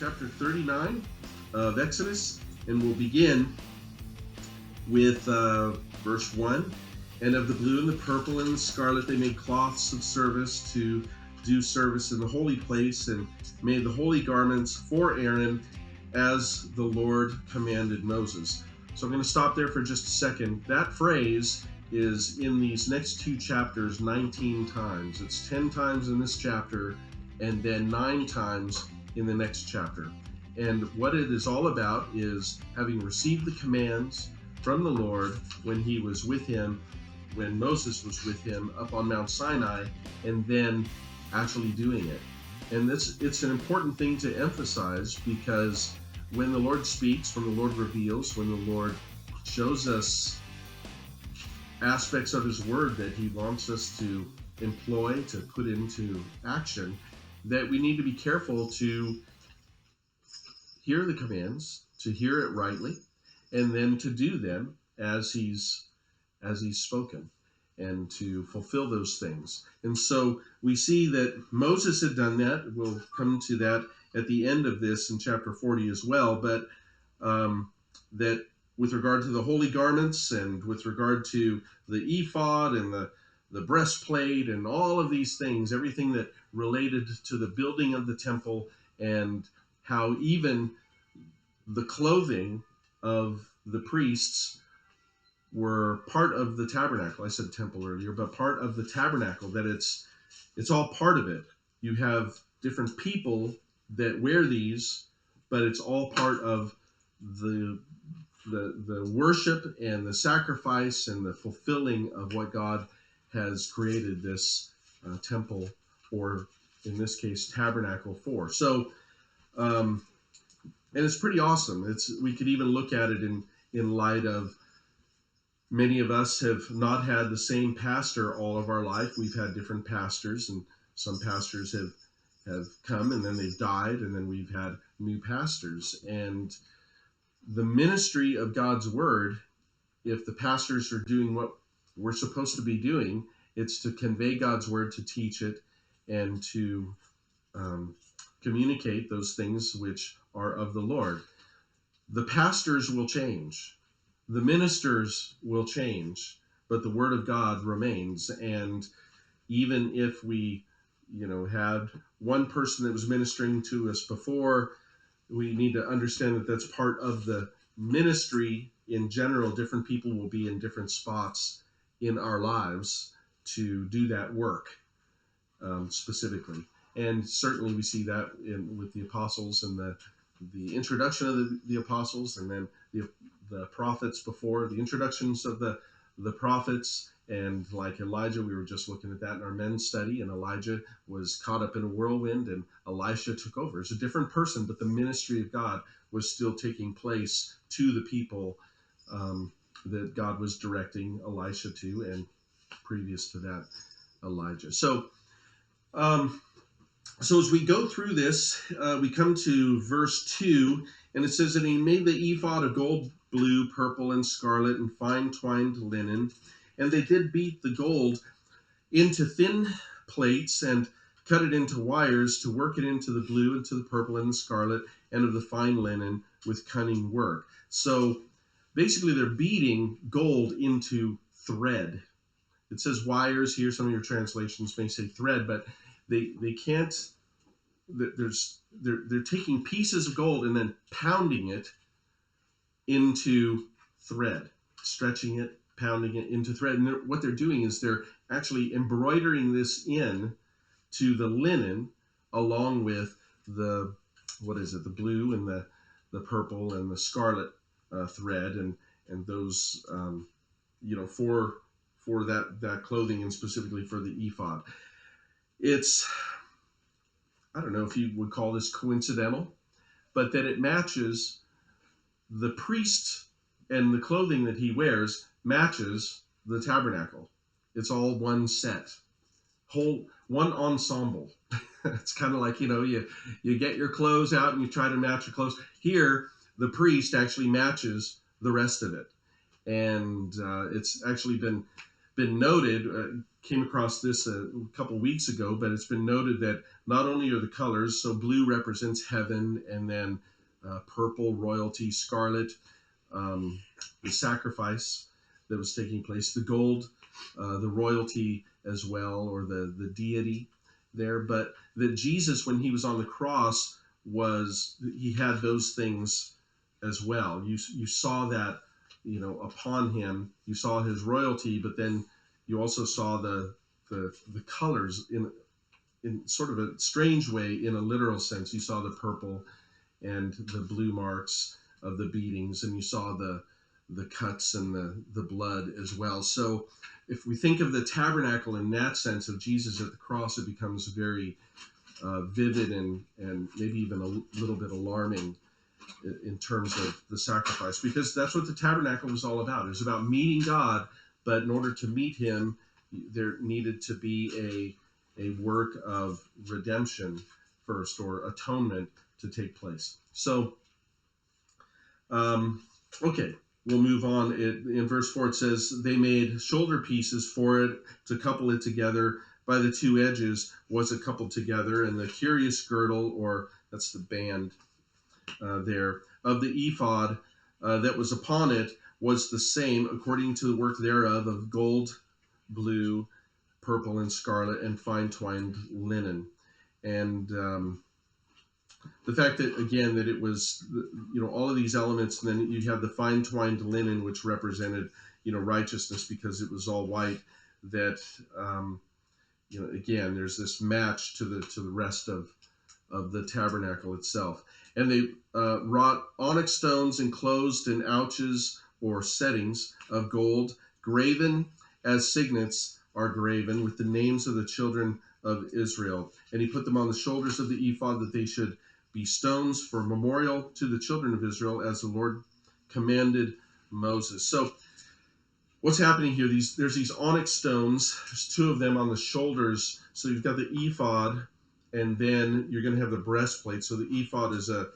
chapter 39 of Exodus, and we'll begin with verse 1. And of the blue and the purple and the scarlet they made cloths of service to do service in the holy place, and made the holy garments for Aaron as the Lord commanded Moses. So I'm going to stop there for just a second. That phrase is in these next two chapters 19 times. It's 10 times in this chapter and then 9 times in the next chapter. And what it is all about is having received the commands from the Lord when he was with him, when Moses was with him up on Mount Sinai, and then actually doing it. And it's an important thing to emphasize, because when the Lord speaks, when the Lord reveals, when the Lord shows us aspects of his word that he wants us to employ, to put into action, that we need to be careful to hear the commands, to hear it rightly, and then to do them as he's spoken, and to fulfill those things. And so we see that Moses had done that. We'll come to that at the end of this in chapter 40 as well, but that with regard to the holy garments and with regard to the ephod and the breastplate and all of these things, everything that related to the building of the temple, and how even the clothing of the priests were part of the tabernacle. I said temple earlier, but part of the tabernacle, that it's all part of it. You have different people that wear these, but it's all part of the worship and the sacrifice and the fulfilling of what God has created this temple, or in this case tabernacle, for. So and it's pretty awesome. We could even look at it in light of many of us have not had the same pastor all of our life. We've had different pastors, and some pastors have come and then they've died, and then we've had new pastors. And the ministry of God's word, if the pastors are doing what we're supposed to be doing, it's to convey God's word, to teach it, and to communicate those things which are of the Lord. The pastors will change. The ministers will change, but the word of God remains. And even if we, had one person that was ministering to us before, we need to understand that that's part of the ministry in general. Different people will be in different spots in our lives to do that work specifically. And certainly we see that with the apostles and the introduction of the apostles, and then the prophets before, the introductions of the prophets. And like Elijah, we were just looking at that in our men's study, and Elijah was caught up in a whirlwind and Elisha took over. It's a different person, but the ministry of God was still taking place to the people that God was directing Elisha to, and previous to that, Elijah. So as we go through this, we come to verse 2, and it says that he made the ephod of gold, blue, purple, and scarlet, and fine twined linen. And they did beat the gold into thin plates and cut it into wires to work it into the blue and to the purple and the scarlet and of the fine linen with cunning work. So basically they're beating gold into thread. It says wires here. Some of your translations may say thread, but they can't. They're taking pieces of gold and then pounding it into thread, stretching it, pounding it into thread. And what they're doing is they're actually embroidering this in to the linen, along with the blue and the purple and the scarlet thread, and those for that clothing, and specifically for the ephod. It's, I don't know if you would call this coincidental, but that it matches the priest, and the clothing that he wears matches the tabernacle. It's all one set, one ensemble. It's kind of like, you get your clothes out and you try to match your clothes. Here, the priest actually matches the rest of it. And it's actually been been noted, came across this a couple weeks ago, but it's been noted that not only are the colors, so blue represents heaven, and then purple, royalty, scarlet, um, the sacrifice that was taking place, the gold, the royalty as well, or the deity there. But that Jesus, when he was on the cross, he had those things as well. You saw that, upon him. You saw his royalty, but then you also saw the colors in sort of a strange way, in a literal sense. You saw the purple and the blue marks of the beatings, and you saw the cuts and the blood as well. So if we think of the tabernacle in that sense of Jesus at the cross, it becomes very vivid and maybe even a little bit alarming in terms of the sacrifice, because that's what the tabernacle was all about. It was about meeting God, but in order to meet him, there needed to be a work of redemption first, or atonement, to take place. So, okay, we'll move on. In verse 4, it says, they made shoulder pieces for it to couple it together. By the two edges was it coupled together, and the curious girdle, or that's the band there, of the ephod that was upon it was the same, according to the work thereof, of gold, blue, purple, and scarlet, and fine twined linen. And the fact that, again, that it was, all of these elements, and then you have the fine twined linen, which represented, righteousness, because it was all white, that, again, there's this match to the rest of the tabernacle itself. And they wrought onyx stones enclosed in ouches, or settings, of gold, graven as signets are graven, with the names of the children of Israel. And he put them on the shoulders of the ephod, that they should be stones for memorial to the children of Israel, as the Lord commanded Moses. So what's happening here? There's these onyx stones. There's two of them on the shoulders. So you've got the ephod, and then you're going to have the breastplate. So the ephod is a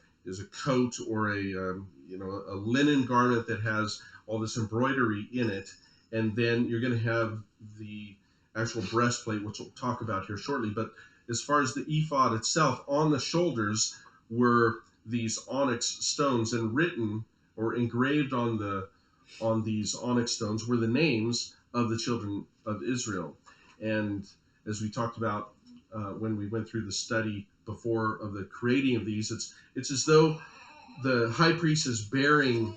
coat, or a linen garment that has all this embroidery in it, and then you're going to have the actual breastplate, which we'll talk about here shortly. But as far as the ephod itself, on the shoulders were these onyx stones, and written or engraved on these onyx stones were the names of the children of Israel. And as we talked about when we went through the study before of the creating of these, it's as though the high priest is bearing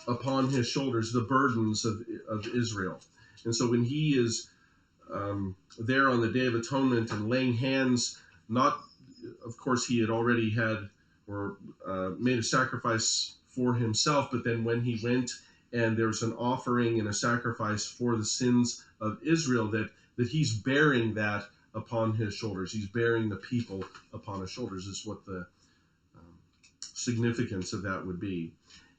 upon his shoulders the burdens of Israel. And so when he is there on the Day of Atonement and laying hands, not, of course, he had already had or made a sacrifice for himself, but then when he went and there was an offering and a sacrifice for the sins of Israel, that he's bearing that upon his shoulders. He's bearing the people upon his shoulders, is what the significance of that would be.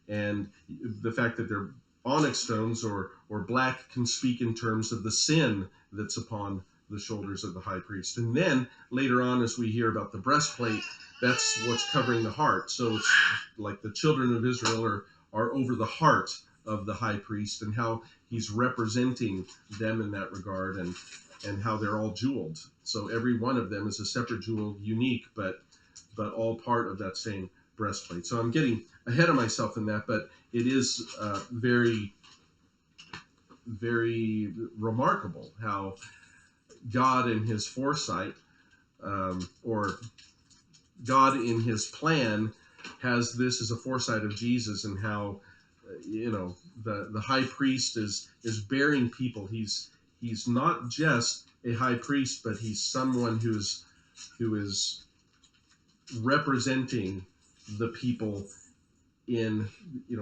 And the fact that they're onyx stones or black can speak in terms of the sin that's upon the shoulders of the high priest. And then later on, as we hear about the breastplate, that's what's covering the heart. So it's like the children of Israel are over the heart of the high priest, and how he's representing them in that regard, and how they're all jeweled. So every one of them is a separate jewel, unique, but all part of that same breastplate. So I'm getting ahead of myself in that, but it is very, very remarkable how God in his foresight, or God in his plan, has this as a foresight of Jesus, and how the high priest is bearing people. He's not just a high priest, but he's someone who is representing the people in,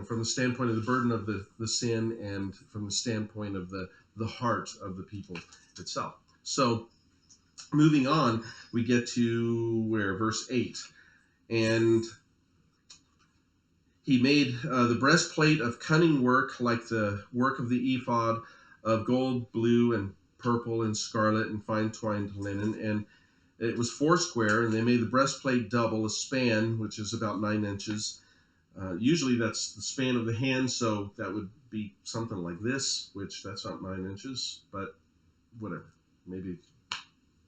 from the standpoint of the burden of the sin, and from the standpoint of the heart of the people itself. So moving on, we get to verse 8. And he made the breastplate of cunning work, like the work of the ephod, of gold, blue, and purple, and scarlet, and fine twined linen. And it was foursquare, and they made the breastplate double, a span, which is about 9 inches, Usually that's the span of the hand, so that would be something like this, which that's not 9 inches, but whatever. Maybe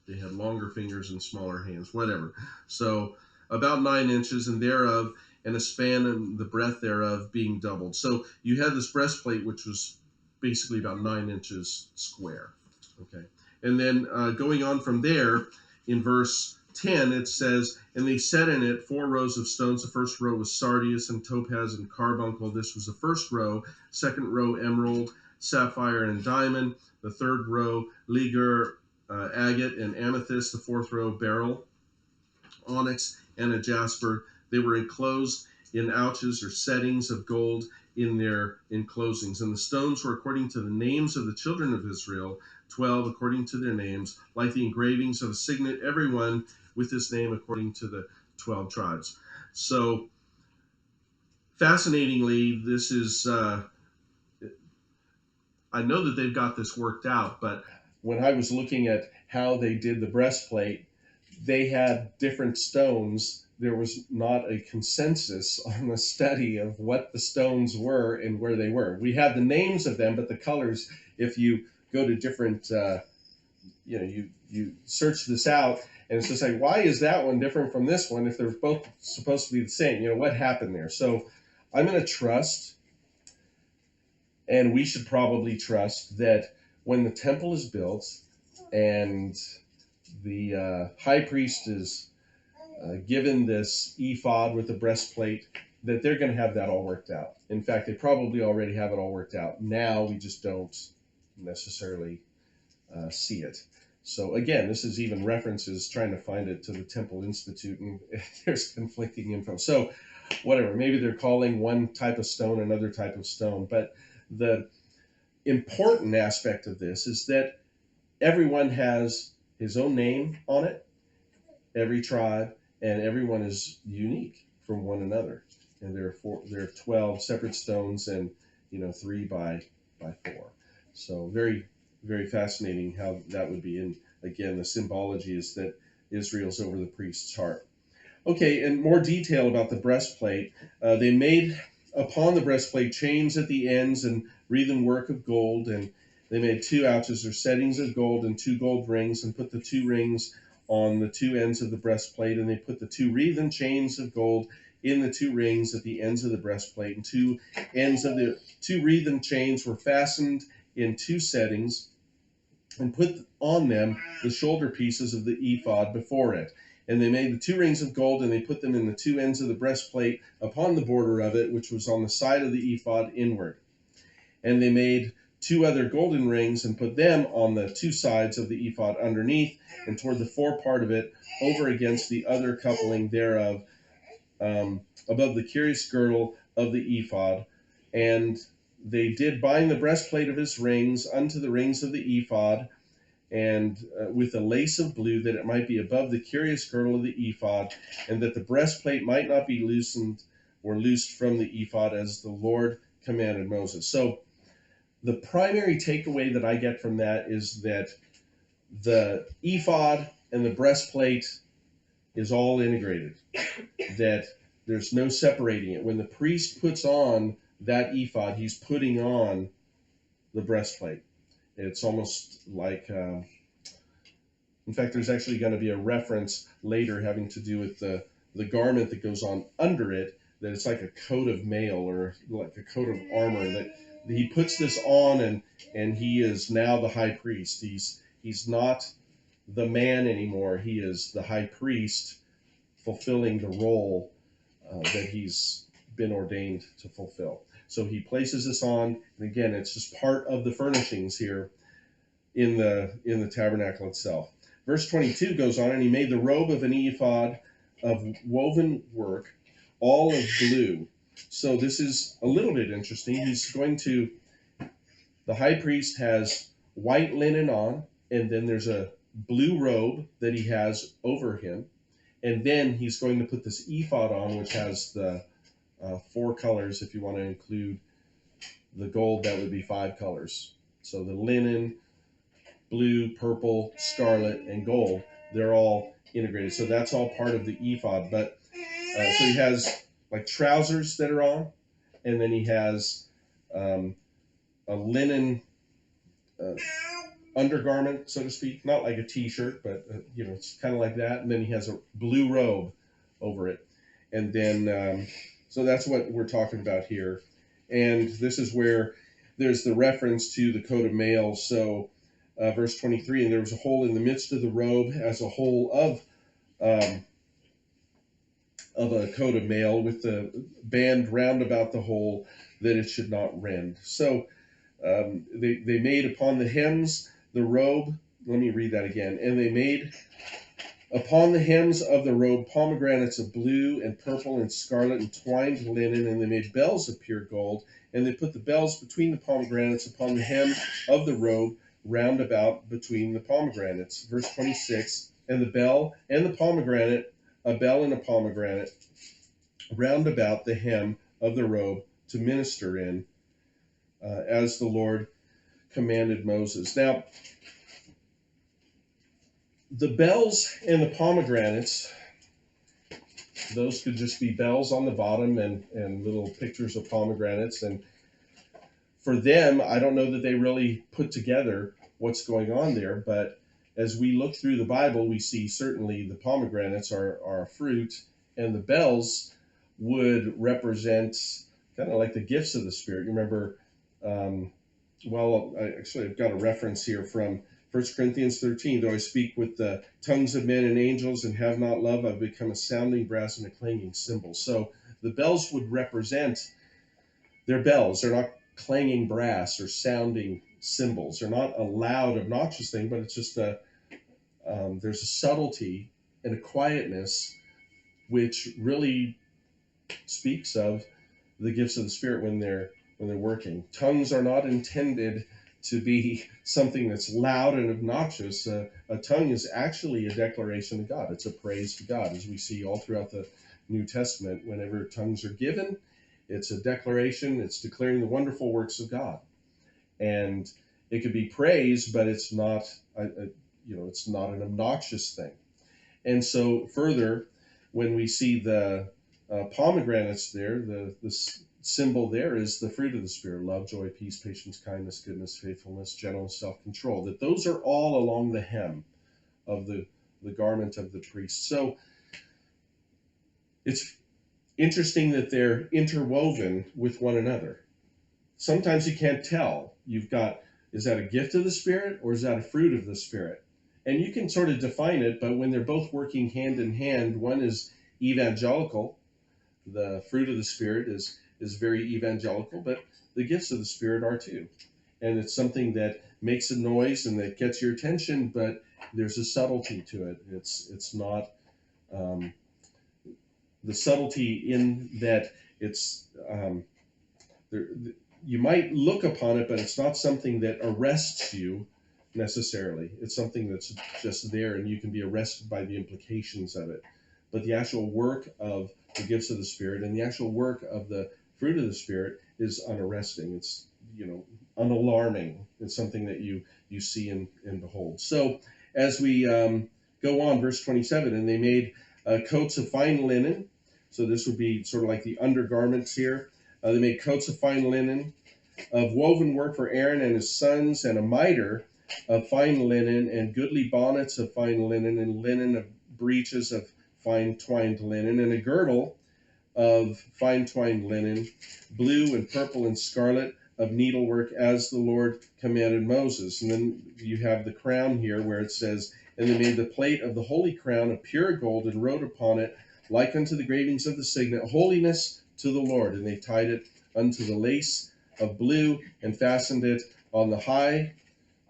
they had longer fingers and smaller hands, whatever. So about 9 inches, and thereof, and a span and the breadth thereof being doubled. So you had this breastplate, which was basically about 9 inches square. Okay. And then going on from there, in verse 10, it says, and they set in it 4 rows of stones. The first row was sardius and topaz and carbuncle. This was the first row. Second row, emerald, sapphire, and diamond. The third row, ligure, agate, and amethyst. The fourth row, beryl, onyx, and a jasper. They were enclosed in ouches or settings of gold in their enclosings. And the stones were according to the names of the children of Israel, 12 according to their names, like the engravings of a signet, everyone with his name according to the 12 tribes. So, fascinatingly, this is, I know that they've got this worked out, but when I was looking at how they did the breastplate, they had different stones. There was not a consensus on the study of what the stones were and where they were. We have the names of them, but the colors, if you go to different, you search this out, and it's just like, why is that one different from this one if they're both supposed to be the same? What happened there? So I'm going to trust, and we should probably trust, that when the temple is built and the high priest is given this ephod with the breastplate, that they're going to have that all worked out. In fact, they probably already have it all worked out. Now we just don't necessarily see it. So again, this is even references trying to find it to the Temple Institute, and there's conflicting info. So whatever, maybe they're calling one type of stone another type of stone. But the important aspect of this is that everyone has his own name on it, every tribe, and everyone is unique from one another. And there are 12 separate stones, and 3 by 4. So very, very fascinating how that would be. And again, the symbology is that Israel's over the priest's heart. Okay, and more detail about the breastplate. They made upon the breastplate chains at the ends and wreathen work of gold, and they made 2 ouches or settings of gold and 2 gold rings, and put the 2 rings on the 2 ends of the breastplate, and they put the 2 wreathen chains of gold in the 2 rings at the ends of the breastplate, and 2 ends of the 2 wreathen chains were fastened in 2 settings, and put on them the shoulder pieces of the ephod before it. And they made the 2 rings of gold, and they put them in the 2 ends of the breastplate upon the border of it, which was on the side of the ephod inward. And they made 2 other golden rings, and put them on the 2 sides of the ephod underneath, and toward the fore part of it, over against the other coupling thereof, above the curious girdle of the ephod. And they did bind the breastplate of his rings unto the rings of the ephod, and with a lace of blue, that it might be above the curious girdle of the ephod, and that the breastplate might not be loosened or loosed from the ephod, as the Lord commanded Moses. So the primary takeaway that I get from that is that the ephod and the breastplate is all integrated, that there's no separating it. When the priest puts on that ephod, he's putting on the breastplate. It's almost like, in fact, there's actually going to be a reference later having to do with the garment that goes on under it, that it's like a coat of mail or like a coat of armor, that he puts this on, and he is now the high priest. He's not the man anymore. He is the high priest fulfilling the role that he's been ordained to fulfill. So he places this on, and again, it's just part of the furnishings here in the tabernacle itself. Verse 22 goes on, and he made the robe of an ephod of woven work, all of blue. So this is a little bit interesting. The high priest has white linen on, and then there's a blue robe that he has over him. And then he's going to put this ephod on, which has the 4 colors. If you want to include the gold, that would be 5 colors. So the linen, blue, purple, scarlet, and gold, they're all integrated. So that's all part of the ephod. But so he has like trousers that are on, and then he has a linen undergarment, so to speak, not like a t-shirt, but it's kind of like that. And then he has a blue robe over it, and then so that's what we're talking about here. And this is where there's the reference to the coat of mail. So verse 23, and there was a hole in the midst of the robe as a hole of a coat of mail, with the band round about the hole, that it should not rend. So they made upon the hems the robe. Let me read that again. And they made upon the hems of the robe pomegranates of blue and purple and scarlet and twined linen, and they made bells of pure gold. And they put the bells between the pomegranates upon the hem of the robe, round about between the pomegranates. Verse 26, and the bell and the pomegranate, a bell and a pomegranate, round about the hem of the robe to minister in, as the Lord commanded Moses. Now, the bells and the pomegranates, those could just be bells on the bottom and little pictures of pomegranates. And for them, I don't know that they really put together what's going on there. But as we look through the Bible, we see certainly the pomegranates are a fruit, and the bells would represent kind of like the gifts of the Spirit. You remember, I've got a reference here from 1 Corinthians 13. Though I speak with the tongues of men and angels and have not love, I've become a sounding brass and a clanging cymbal. So the bells would represent, they're bells. They're not clanging brass or sounding cymbals. They're not a loud, obnoxious thing, but it's just there's a subtlety and a quietness which really speaks of the gifts of the Spirit when they're working. Tongues are not intended to be something that's loud and obnoxious. A tongue is actually a declaration to God. It's a praise to God, as we see all throughout the New Testament. Whenever tongues are given, it's a declaration. It's declaring the wonderful works of God, and it could be praise, but it's not it's not an obnoxious thing. And so further, when we see the pomegranates there, the symbol there is the fruit of the Spirit: love, joy, peace, patience, kindness, goodness, faithfulness, gentleness, self-control. That those are all along the hem of the garment of the priest. So it's interesting that they're interwoven with one another. Sometimes you can't tell. You've got, is that a gift of the Spirit or is that a fruit of the Spirit? And you can sort of define it, but when they're both working hand in hand, one is evangelical. The fruit of the Spirit is very evangelical, but the gifts of the Spirit are too. And it's something that makes a noise and that gets your attention, but there's a subtlety to it. It's not the subtlety in that it's you might look upon it, but it's not something that arrests you necessarily. It's something that's just there, and you can be arrested by the implications of it. But the actual work of the gifts of the Spirit and the actual work of the fruit of the Spirit is unarresting. It's unalarming. It's something that you see and behold. So as we go on, verse 27, and they made coats of fine linen. So this would be sort of like the undergarments here. They made coats of fine linen of woven work for Aaron and his sons, and a mitre of fine linen, and goodly bonnets of fine linen, and linen of breeches of fine twined linen, and a girdle of fine twined linen, blue and purple and scarlet, of needlework, as the Lord commanded Moses. And then you have the crown here where it says, and they made the plate of the holy crown of pure gold, and wrote upon it, like unto the gravings of the signet, holiness to the Lord. And they tied it unto the lace of blue, and fastened it on the high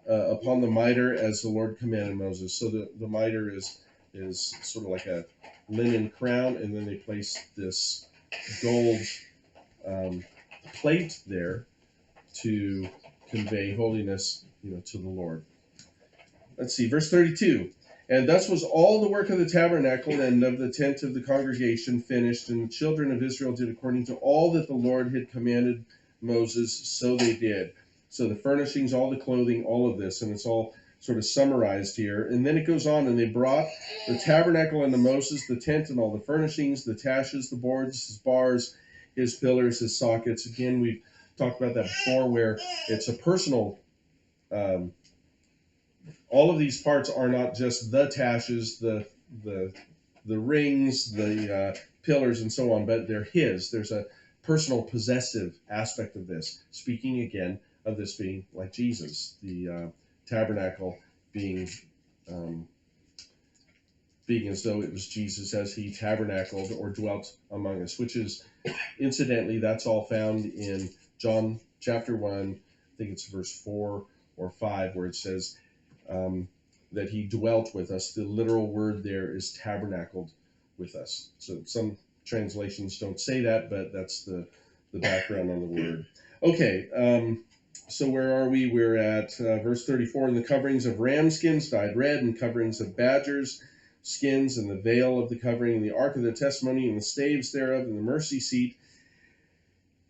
upon the mitre, as the Lord commanded Moses. So the mitre is sort of like a linen crown, and then they place this gold plate there to convey holiness, to the Lord. Let's see, verse 32. And thus was all the work of the tabernacle and of the tent of the congregation finished, and the children of Israel did according to all that the Lord had commanded Moses, so they did. So the furnishings, all the clothing, all of this, and it's all sort of summarized here. And then it goes on, and they brought the tabernacle unto Moses, the tent and all the furnishings, the taches, the boards, his bars, his pillars, his sockets. Again, we've talked about that before, where it's a personal. All of these parts are not just the taches, the rings, the pillars, and so on, but they're his. There's a personal possessive aspect of this. Speaking again of this being like Jesus, the tabernacle being as though it was Jesus as he tabernacled or dwelt among us, which is, incidentally, that's all found in John chapter 1, I think it's verse 4 or 5, where it says that he dwelt with us. The literal word there is tabernacled with us. So some translations don't say that, but that's the background on the word. Okay, so where are we? We're at verse 34. And the coverings of ram skins dyed red, and coverings of badgers' skins, and the veil of the covering, and the ark of the testimony, and the staves thereof, and the mercy seat,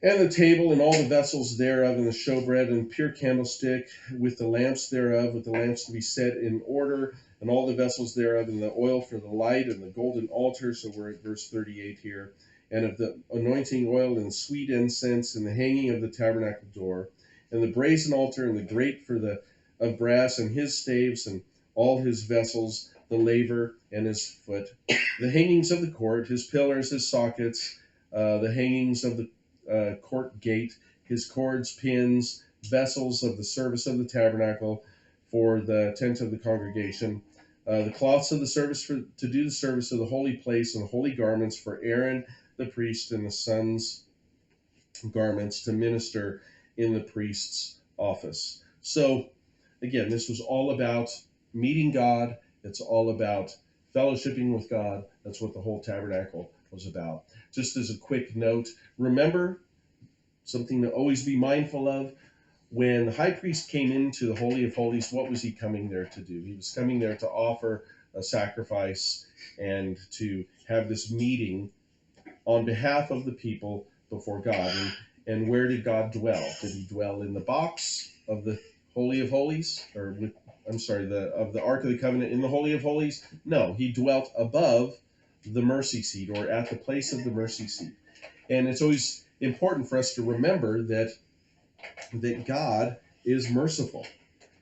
and the table, and all the vessels thereof, and the showbread, and pure candlestick, with the lamps thereof, with the lamps to be set in order, and all the vessels thereof, and the oil for the light, and the golden altar. So we're at verse 38 here. And of the anointing oil, and sweet incense, and the hanging of the tabernacle door, and the brazen altar, and the grate of brass, and his staves, and all his vessels, the laver, and his foot, the hangings of the court, his pillars, his sockets, the hangings of the court gate, his cords, pins, vessels of the service of the tabernacle for the tent of the congregation, the cloths of the service to do the service of the holy place, and the holy garments for Aaron the priest, and the sons' garments to minister in the priest's office. So again, this was all about meeting God. It's all about fellowshipping with God. That's what the whole tabernacle was about. Just as a quick note, remember something to always be mindful of. When the high priest came into the Holy of Holies, what was he coming there to do? He was coming there to offer a sacrifice and to have this meeting on behalf of the people before God. And where did God dwell? Did he dwell in the box of the Holy of Holies? Of the Ark of the Covenant in the Holy of Holies? No, he dwelt above the mercy seat, or at the place of the mercy seat. And it's always important for us to remember that God is merciful,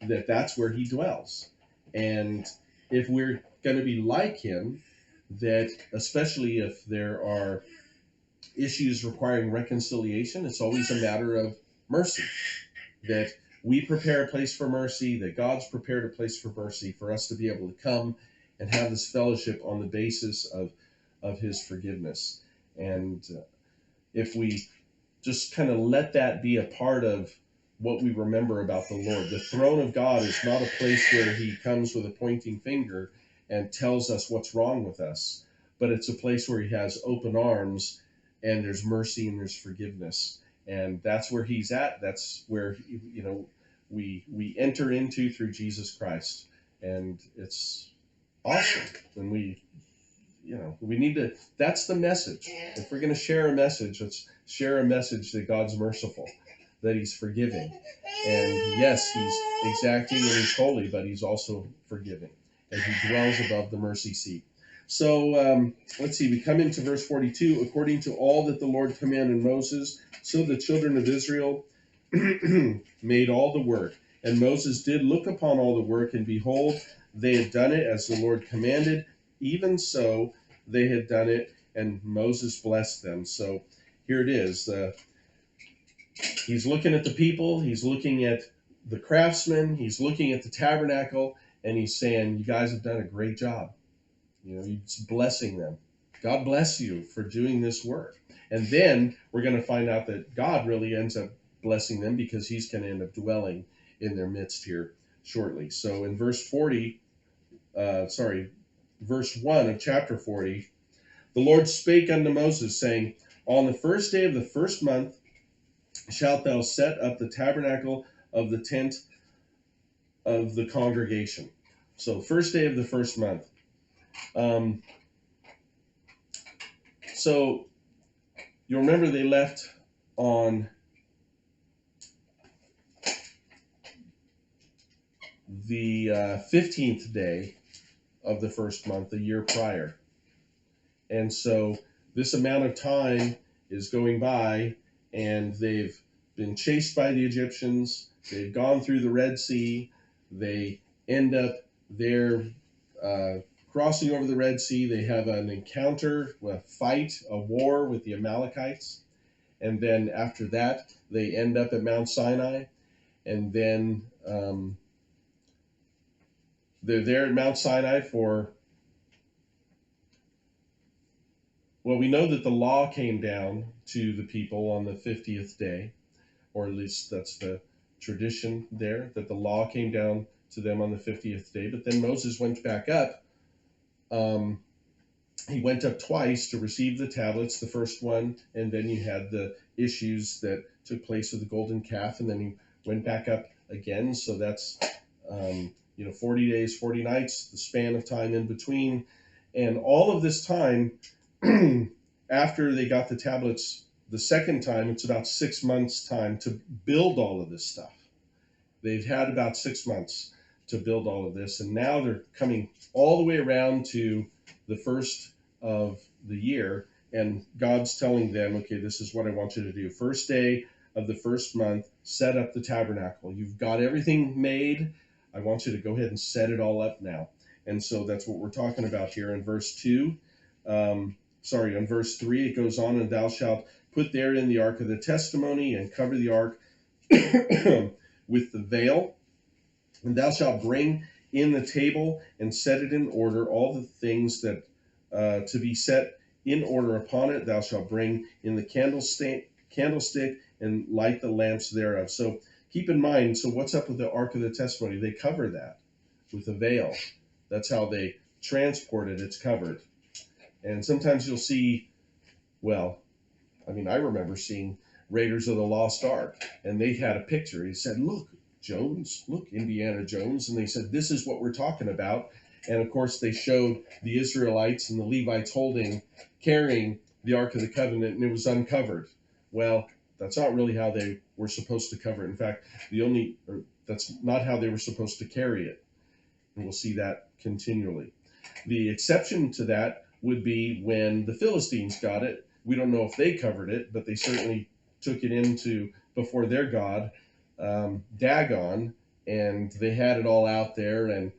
that's where he dwells. And if we're going to be like him, that especially if there are issues requiring reconciliation, it's always a matter of mercy. That we prepare a place for mercy, that God's prepared a place for mercy for us to be able to come and have this fellowship on the basis of his forgiveness. And if we just kind of let that be a part of what we remember about the Lord, the throne of God is not a place where he comes with a pointing finger and tells us what's wrong with us, but it's a place where he has open arms, and there's mercy and there's forgiveness. And that's where he's at. That's where, we enter into through Jesus Christ. And it's awesome. And we need to, that's the message. If we're going to share a message, let's share a message that God's merciful, that he's forgiving. And yes, he's exacting and he's holy, but he's also forgiving. And he dwells above the mercy seat. So let's see, we come into verse 42. According to all that the Lord commanded Moses, so the children of Israel made all the work. And Moses did look upon all the work, and behold, they had done it as the Lord commanded. Even so, they had done it, and Moses blessed them. So here it is. He's looking at the people. He's looking at the craftsmen. He's looking at the tabernacle, and he's saying, you guys have done a great job. He's blessing them. God bless you for doing this work. And then we're going to find out that God really ends up blessing them, because he's going to end up dwelling in their midst here shortly. So in verse 1 of chapter 40, the Lord spake unto Moses, saying, on the first day of the first month shalt thou set up the tabernacle of the tent of the congregation. So first day of the first month. So you'll remember they left on the 15th day of the first month, the year prior. And so this amount of time is going by, and they've been chased by the Egyptians. They've gone through the Red Sea. They end up there crossing over the Red Sea. They have an encounter, a fight, a war with the Amalekites. And then after that, they end up at Mount Sinai. And then they're there at Mount Sinai for, well, we know that the law came down to the people on the 50th day, or at least that's the tradition there, that the law came down to them on the 50th day. But then Moses went back up. He went up twice to receive the tablets, the first one, and then you had the issues that took place with the golden calf, and then he went back up again. So that's 40 days, 40 nights, the span of time in between. And all of this time, after they got the tablets the second time, it's about 6 months' time to build all of this stuff. They've had about 6 months to build all of this, and now they're coming all the way around to the first of the year, and God's telling them, okay, this is what I want you to do. First day of the first month, set up the tabernacle. You've got everything made. I want you to go ahead and set it all up now. And so that's what we're talking about here in verse 2. In verse 3, it goes on, and thou shalt put therein the ark of the testimony, and cover the ark with the veil. And thou shalt bring in the table, and set it in order, all the things that to be set in order upon it. Thou shalt bring in the candlestick, and light the lamps thereof. So keep in mind, so what's up with the ark of the testimony? They cover that with a veil. That's how they transport it. It's covered. And sometimes you'll see, I remember seeing Raiders of the Lost Ark, and they had a picture. He said, look, Jones, look, Indiana Jones. And they said, this is what we're talking about. And of course, they showed the Israelites and the Levites carrying the Ark of the Covenant, and it was uncovered. Well, that's not really how they were supposed to cover it. In fact, that's not how they were supposed to carry it. And we'll see that continually. The exception to that would be when the Philistines got it. We don't know if they covered it, but they certainly took it before their god, Dagon, and they had it all out there, and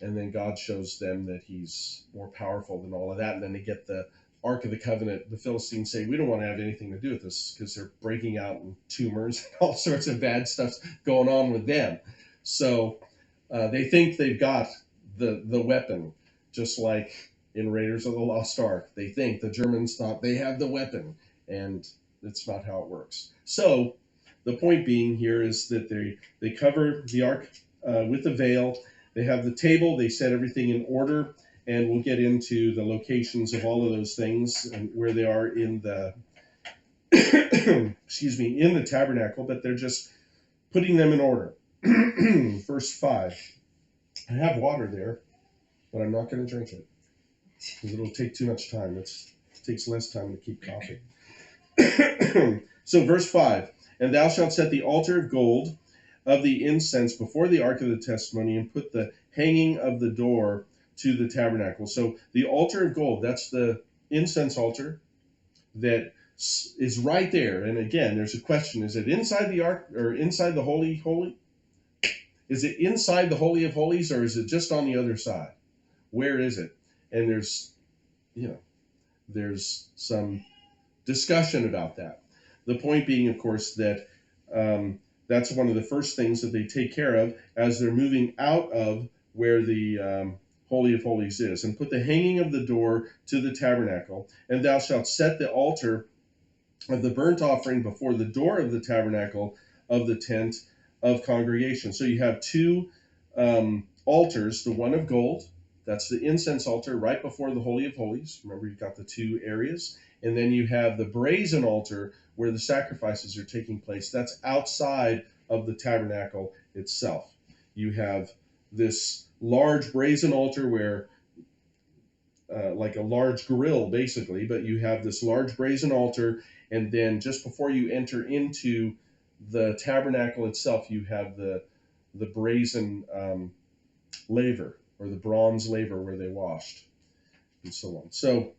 then God shows them that he's more powerful than all of that, and then they get the Ark of the Covenant. The Philistines say, we don't want to have anything to do with this, because they're breaking out in tumors and all sorts of bad stuff going on with them. So they think they've got the weapon, just like in Raiders of the Lost Ark. They think the Germans thought they have the weapon, and it's not how it works. So the point being here is that they cover the ark with the veil. They have the table. They set everything in order, and we'll get into the locations of all of those things and where they are in the in the tabernacle, but they're just putting them in order. Verse 5. I have water there, but I'm not going to drink it, because it'll take too much time. It takes less time to keep coffee. So verse 5, and thou shalt set the altar of gold of the incense before the ark of the testimony, and put the hanging of the door to the tabernacle. So the altar of gold, that's the incense altar that is right there. And again, there's a question: is it inside the ark or inside the holy? Is it inside the Holy of Holies, or is it just on the other side? Where is it? And there's some discussion about that. The point being, of course, that that's one of the first things that they take care of as they're moving out of where the Holy of Holies is. And put the hanging of the door to the tabernacle, and thou shalt set the altar of the burnt offering before the door of the tabernacle of the tent of congregation. So you have two altars, the one of gold, that's the incense altar right before the Holy of Holies. Remember, you've got the two areas. And then you have the brazen altar where the sacrifices are taking place. That's outside of the tabernacle itself. You have this large brazen altar where, like a large grill, basically, but you have this large brazen altar, and then just before you enter into the tabernacle itself, you have the brazen laver, or the bronze laver where they washed, and so on. So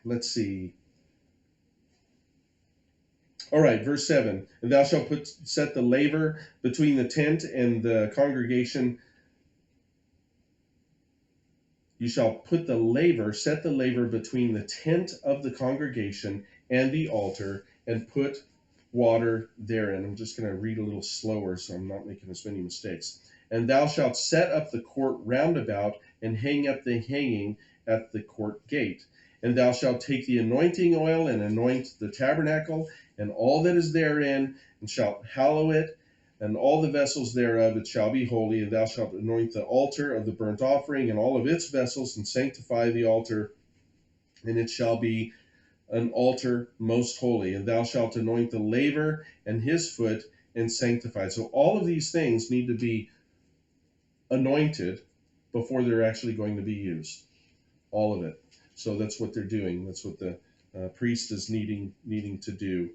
let's see. All right, verse 7. And thou shalt set the laver between the tent and the congregation. You shall set the laver between the tent of the congregation and the altar, and put water therein. I'm just going to read a little slower so I'm not making as many mistakes. And thou shalt set up the court round about, and hang up the hanging at the court gate. And thou shalt take the anointing oil, and anoint the tabernacle, and all that is therein, and shalt hallow it, and all the vessels thereof. It shall be holy. And thou shalt anoint the altar of the burnt offering, and all of its vessels, and sanctify the altar, and it shall be an altar most holy. And thou shalt anoint the laver and his foot, and sanctify it. So all of these things need to be anointed before they're actually going to be used. All of it. So that's what they're doing. That's what the priest is needing to do.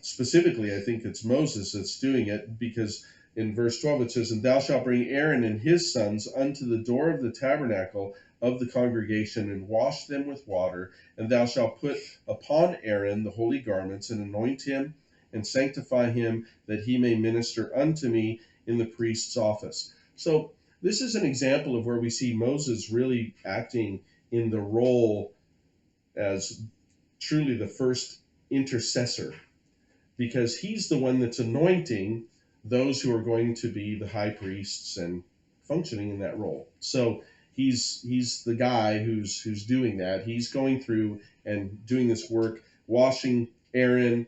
Specifically, I think it's Moses that's doing it, because in verse 12 it says, And thou shalt bring Aaron and his sons unto the door of the tabernacle of the congregation, and wash them with water. And thou shalt put upon Aaron the holy garments, and anoint him, and sanctify him, that he may minister unto me in the priest's office. So this is an example of where we see Moses really acting in the role as truly the first intercessor, because he's the one that's anointing those who are going to be the high priests and functioning in that role. So he's the guy who's doing that. He's going through and doing this work, washing Aaron,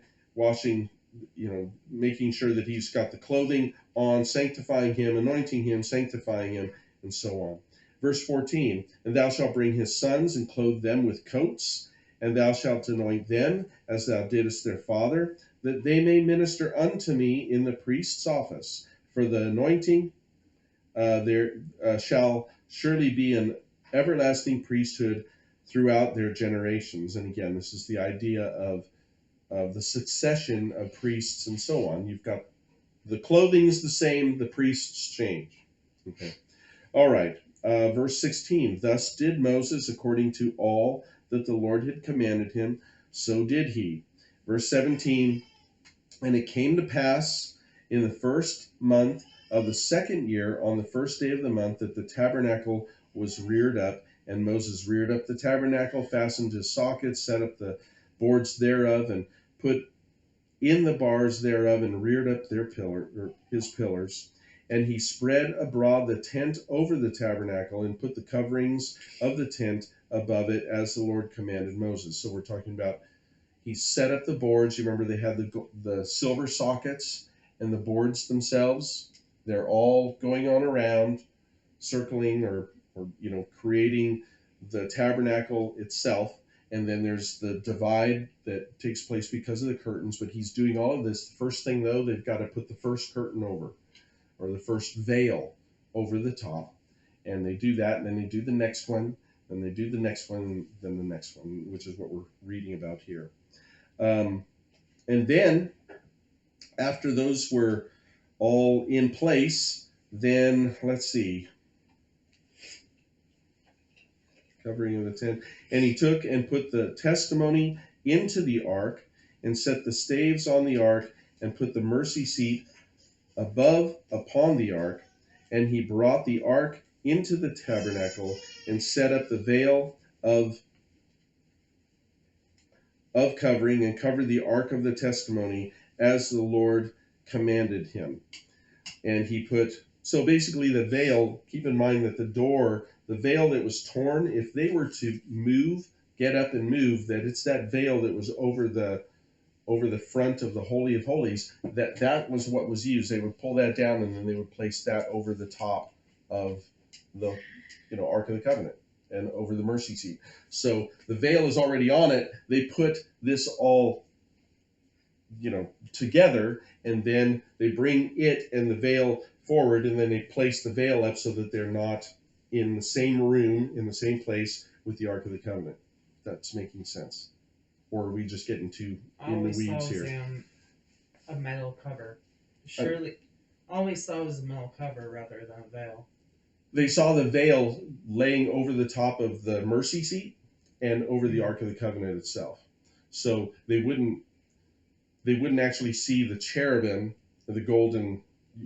making sure that he's got the clothing on, sanctifying him, anointing him, sanctifying him, and so on. Verse 14, And thou shalt bring his sons, and clothe them with coats, and thou shalt anoint them as thou didst their father, that they may minister unto me in the priest's office. For the anointing there shall surely be an everlasting priesthood throughout their generations. And again, this is the idea of the succession of priests and so on. You've got the clothing is the same, the priests change. Okay. All right. Verse 16, Thus did Moses according to all that the Lord had commanded him, so did he. Verse 17, And it came to pass in the first month of the second year, on the first day of the month, that the tabernacle was reared up. And Moses reared up the tabernacle, fastened his sockets, set up the boards thereof, and put in the bars thereof, and reared up his pillars. And he spread abroad the tent over the tabernacle, and put the coverings of the tent above it, as the Lord commanded Moses. So we're talking about, he set up the boards. You remember they had the silver sockets, and the boards themselves, they're all going on around, circling or creating the tabernacle itself. And then there's the divide that takes place because of the curtains. But he's doing all of this. First thing, though, they've got to put the first curtain over, or the first veil over the top. And they do that, and then they do the next one, and they do the next one, and then the next one, which is what we're reading about here. And then, after those were all in place, then, let's see, covering of the tent. And he took and put the testimony into the ark, and set the staves on the ark, and put the mercy seat above upon the ark. And he brought the ark into the tabernacle, and set up the veil of covering, and covered the ark of the testimony, as the Lord commanded him. And he put, so basically the veil, keep in mind that the veil that was torn, if they were to get up and move, that it's that veil that was over the front of the Holy of Holies, that was what was used. They would pull that down, and then they would place that over the top of the Ark of the Covenant, and over the mercy seat. So the veil is already on it. They put this all together, and then they bring it and the veil forward, and then they place the veil up so that they're not in the same room, in the same place with the Ark of the Covenant. That's making sense. Or are we just getting too in the weeds here? A metal cover. Surely, All we saw was a metal cover rather than a veil. They saw the veil laying over the top of the mercy seat and over the Ark of the Covenant itself. So they wouldn't actually see the cherubim, the golden,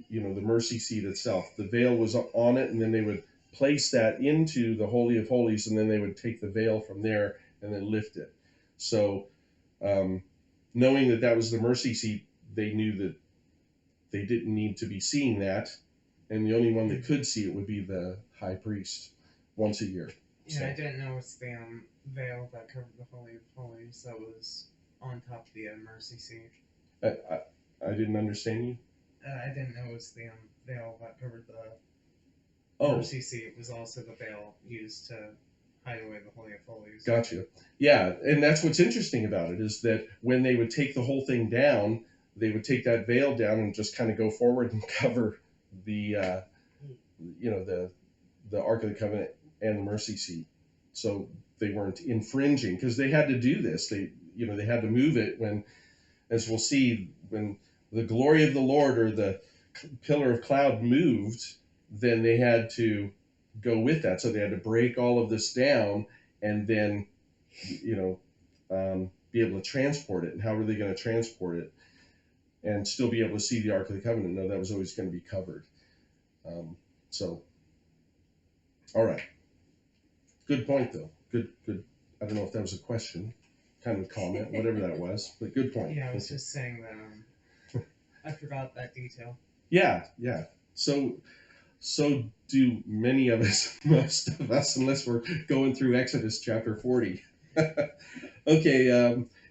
the mercy seat itself. The veil was on it, and then they would place that into the Holy of Holies, and then they would take the veil from there and then lift it. So, knowing that that was the mercy seat, they knew that they didn't need to be seeing that, and the only one that could see it would be the high priest once a year. Yeah, so. I didn't know it's the veil that covered the Holy of Holies that was on top of the mercy seat. I didn't understand you. I didn't know it was the veil that covered the mercy seat. It was also the veil used to hide away the Holy of Holies. Gotcha. Yeah, and that's what's interesting about it is that when they would take the whole thing down, they would take that veil down and just kind of go forward and cover the the Ark of the Covenant and the mercy seat, so they weren't infringing, because they had to do this. They had to move it when, as we'll see, when the glory of the Lord or the pillar of cloud moved, then they had to go with that. So they had to break all of this down and then be able to transport it. And how were they going to transport it and still be able to see the Ark of the Covenant? No, that was always going to be covered. So, all right. Good point, though. Good. I don't know if that was a question, kind of comment, whatever that was, but good point. Yeah, I was just saying that I forgot that detail. Yeah. So do many of us, most of us, unless we're going through Exodus chapter 40. Okay,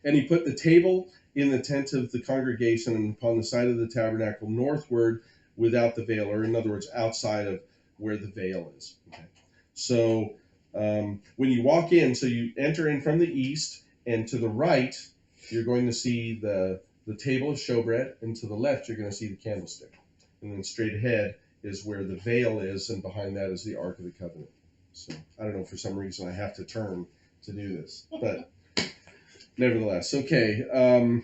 and he put the table in the tent of the congregation and upon the side of the tabernacle northward without the veil, or in other words, outside of where the veil is. Okay. So when you walk in, so you enter in from the east, and to the right, you're going to see the table of showbread, and to the left, you're going to see the candlestick. And then straight ahead is where the veil is, and behind that is the Ark of the Covenant. So I don't know, for some reason I have to turn to do this, but nevertheless, okay. And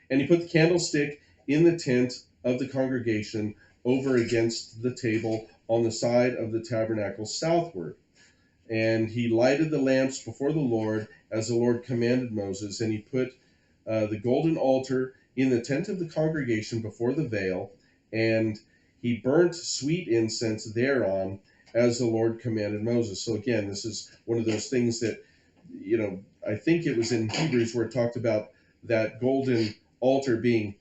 he put the candlestick in the tent of the congregation over against the table on the side of the tabernacle southward. And he lighted the lamps before the Lord as the Lord commanded Moses. And he put the golden altar in the tent of the congregation before the veil, and he burnt sweet incense thereon as the Lord commanded Moses. So again, this is one of those things that, I think it was in Hebrews where it talked about that golden altar being,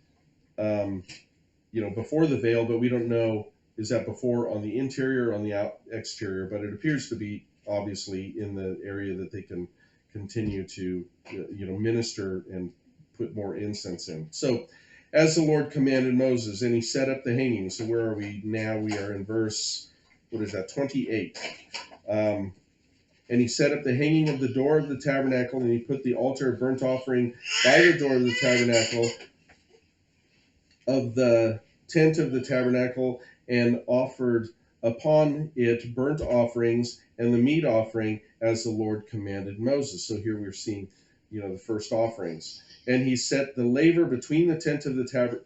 before the veil, but we don't know, is that before on the interior or on the exterior, but it appears to be obviously in the area that they can continue to, minister and put more incense in. So, as the Lord commanded Moses, and he set up the hanging. So where are we now? We are in verse, 28. And he set up the hanging of the door of the tabernacle, and he put the altar of burnt offering by the door of the tabernacle of the tent of the tabernacle, and offered upon it burnt offerings and the meat offering as the Lord commanded Moses. So here we're seeing, the first offerings. And he set the laver between the tent of the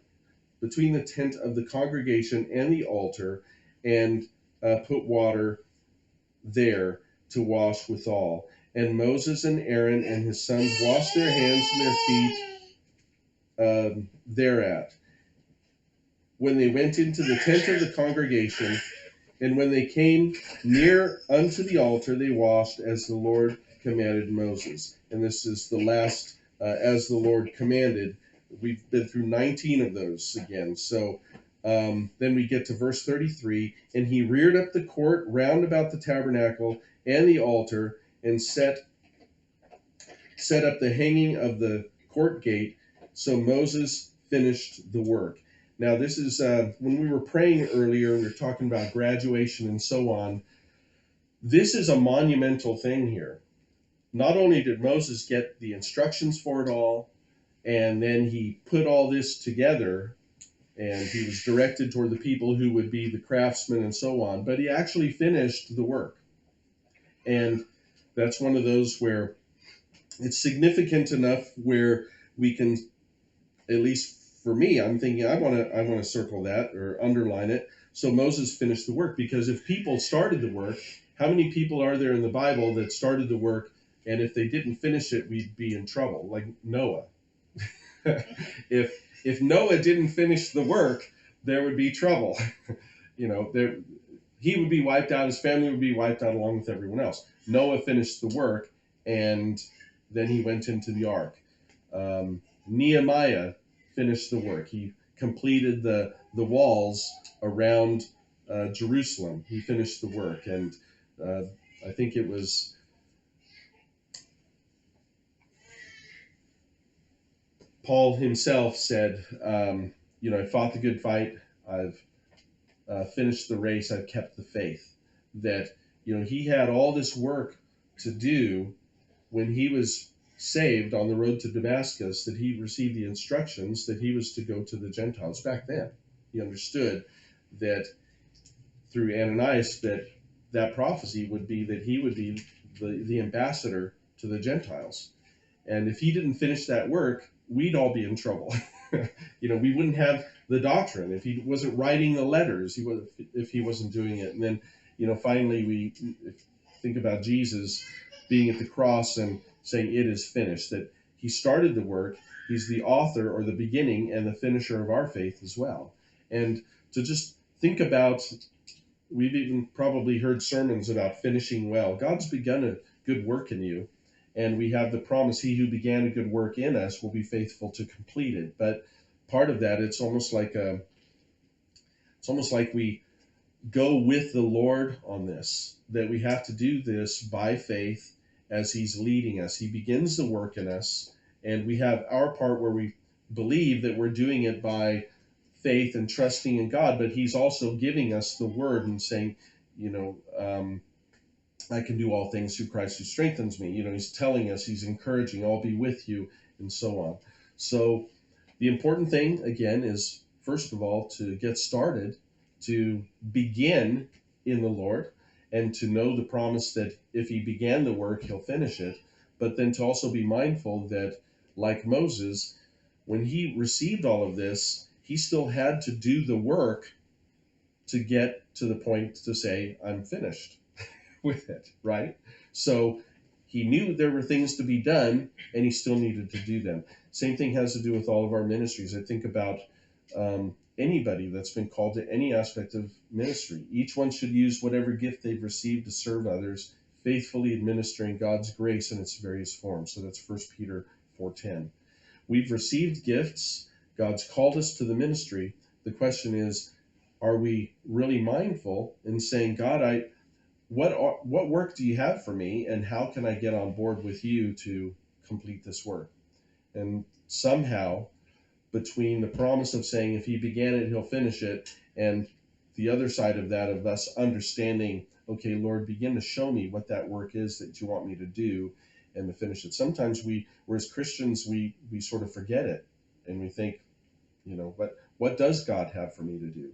between the tent of the congregation and the altar, and put water there to wash withal. And Moses and Aaron and his sons washed their hands and their feet thereat, when they went into the tent of the congregation. And when they came near unto the altar, they washed as the Lord commanded Moses. And this is the last, as the Lord commanded. We've been through 19 of those again. So then we get to verse 33. And he reared up the court round about the tabernacle and the altar, and set up the hanging of the court gate. So Moses finished the work. Now, this is, when we were praying earlier, we were talking about graduation and so on. This is a monumental thing here. Not only did Moses get the instructions for it all, and then he put all this together, and he was directed toward the people who would be the craftsmen and so on, but he actually finished the work. And that's one of those where it's significant enough where we can, at least for me, I'm thinking I want to circle that or underline it. So Moses finished the work, because if people started the work, how many people are there in the Bible that started the work, and if they didn't finish it, we'd be in trouble, like Noah. if Noah didn't finish the work, there would be trouble. He would be wiped out. His family would be wiped out along with everyone else. Noah finished the work, and then he went into the ark. Nehemiah finished the work. He completed the walls around Jerusalem. He finished the work, and I think it was Paul himself said, I fought the good fight. I've finished the race. I've kept the faith. That, he had all this work to do when he was saved on the road to Damascus, that he received the instructions that he was to go to the Gentiles. Back then, he understood that through Ananias that prophecy would be that he would be the ambassador to the Gentiles. And if he didn't finish that work, we'd all be in trouble. We wouldn't have the doctrine if he wasn't writing the letters. If he wasn't doing it. And then, finally we think about Jesus being at the cross and saying it is finished. That he started the work. He's the author or the beginning and the finisher of our faith as well. And to just think about, we've even probably heard sermons about finishing well. God's begun a good work in you. And we have the promise, he who began a good work in us will be faithful to complete it. But part of that, it's almost like we go with the Lord on this, that we have to do this by faith as he's leading us. He begins the work in us, and we have our part where we believe that we're doing it by faith and trusting in God, but he's also giving us the word and saying, I can do all things through Christ who strengthens me. He's telling us, he's encouraging, I'll be with you, and so on. So the important thing, again, is, first of all, to get started, to begin in the Lord, and to know the promise that if he began the work, he'll finish it. But then to also be mindful that, like Moses, when he received all of this, he still had to do the work to get to the point to say, I'm finished with it, right? So he knew there were things to be done, and he still needed to do them. Same thing has to do with all of our ministries. I think about anybody that's been called to any aspect of ministry. Each one should use whatever gift they've received to serve others, faithfully administering God's grace in its various forms. So that's 1 Peter 4:10. We've received gifts. God's called us to the ministry. The question is, are we really mindful in saying, God, what work do you have for me, and how can I get on board with you to complete this work? And somehow, between the promise of saying if he began it, he'll finish it, and the other side of that, of us understanding, okay, Lord, begin to show me what that work is that you want me to do, and to finish it. Sometimes we're as Christians, we sort of forget it, and we think, what does God have for me to do?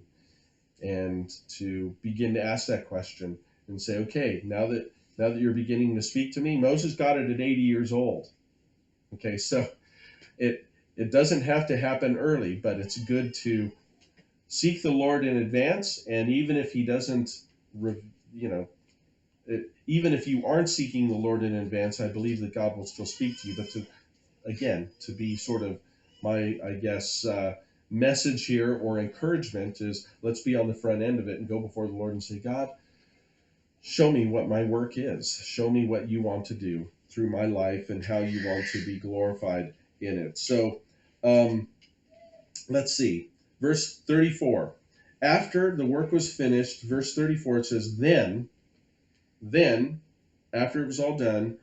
And to begin to ask that question and say, okay, now that you're beginning to speak to me, Moses got it at 80 years old. Okay, so it doesn't have to happen early, but it's good to seek the Lord in advance. And even if he doesn't, even if you aren't seeking the Lord in advance, I believe that God will still speak to you. But to be sort of my, message here or encouragement is, let's be on the front end of it and go before the Lord and say, God, show me what my work is. Show me what you want to do through my life and how you want to be glorified in it. So let's see. Verse 34. After the work was finished, verse 34, it says, Then, after it was all done,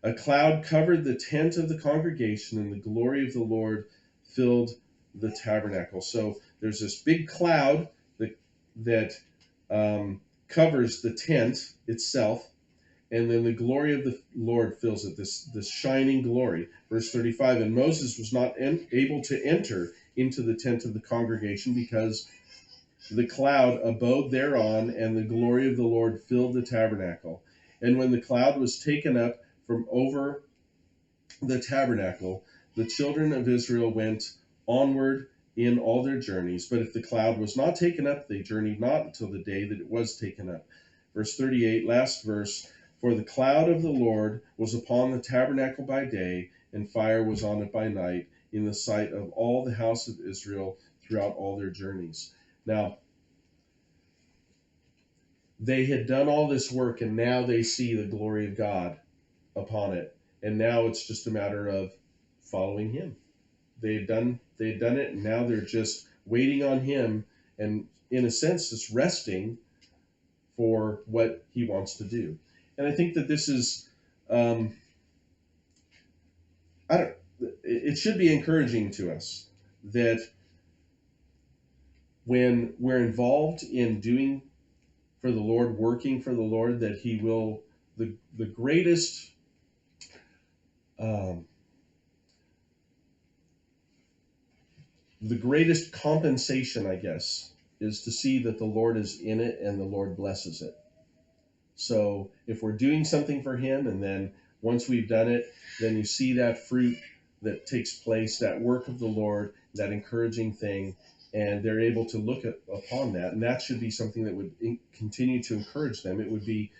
a cloud covered the tent of the congregation, and the glory of the Lord filled the tabernacle. So there's this big cloud that covers the tent itself, and then the glory of the Lord fills it, this shining glory. Verse 35, and Moses was not able to enter into the tent of the congregation because the cloud abode thereon, and the glory of the Lord filled the tabernacle. And when the cloud was taken up from over the tabernacle, the children of Israel went onward in all their journeys. But if the cloud was not taken up, they journeyed not until the day that it was taken up. Verse 38, last verse. For the cloud of the Lord was upon the tabernacle by day, and fire was on it by night, in the sight of all the house of Israel throughout all their journeys. Now, they had done all this work, and now they see the glory of God upon it. And now it's just a matter of following him. They had done it, and now they're just waiting on him, and in a sense, just resting for what he wants to do. And I think that this is, it should be encouraging to us that when we're involved in doing for the Lord, working for the Lord, that he will, the greatest, the greatest compensation, I guess, is to see that the Lord is in it and the Lord blesses it. So if we're doing something for him, and then once we've done it, then you see that fruit that takes place, that work of the Lord, that encouraging thing, and they're able to look upon that. And that should be something that would continue to encourage them. It would be,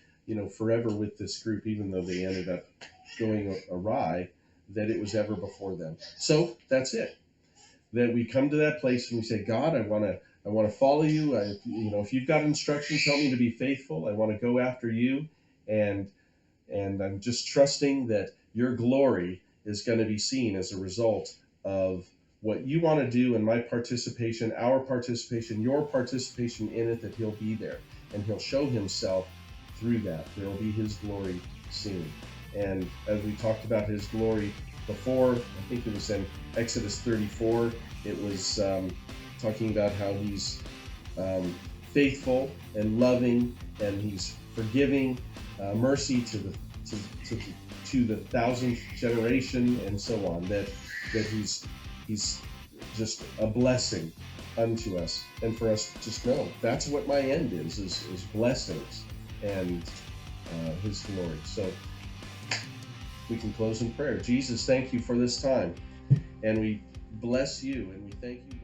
forever with this group, even though they ended up going awry, that it was ever before them. So that's it. That we come to that place and we say, God, I want to follow you. If you've got instructions, help me to be faithful. I want to go after you, and I'm just trusting that your glory is going to be seen as a result of what you want to do, and my participation, our participation, your participation in it. That he'll be there and he'll show himself through that. There will be his glory seen. And as we talked about his glory before, I think it was in Exodus 34, it was talking about how he's faithful and loving, and he's forgiving, mercy to the 1,000th generation, and so on. That he's just a blessing unto us, and for us to just know that's what my end is blessings and his glory. So we can close in prayer. Jesus, thank you for this time, and we bless you, and we thank you.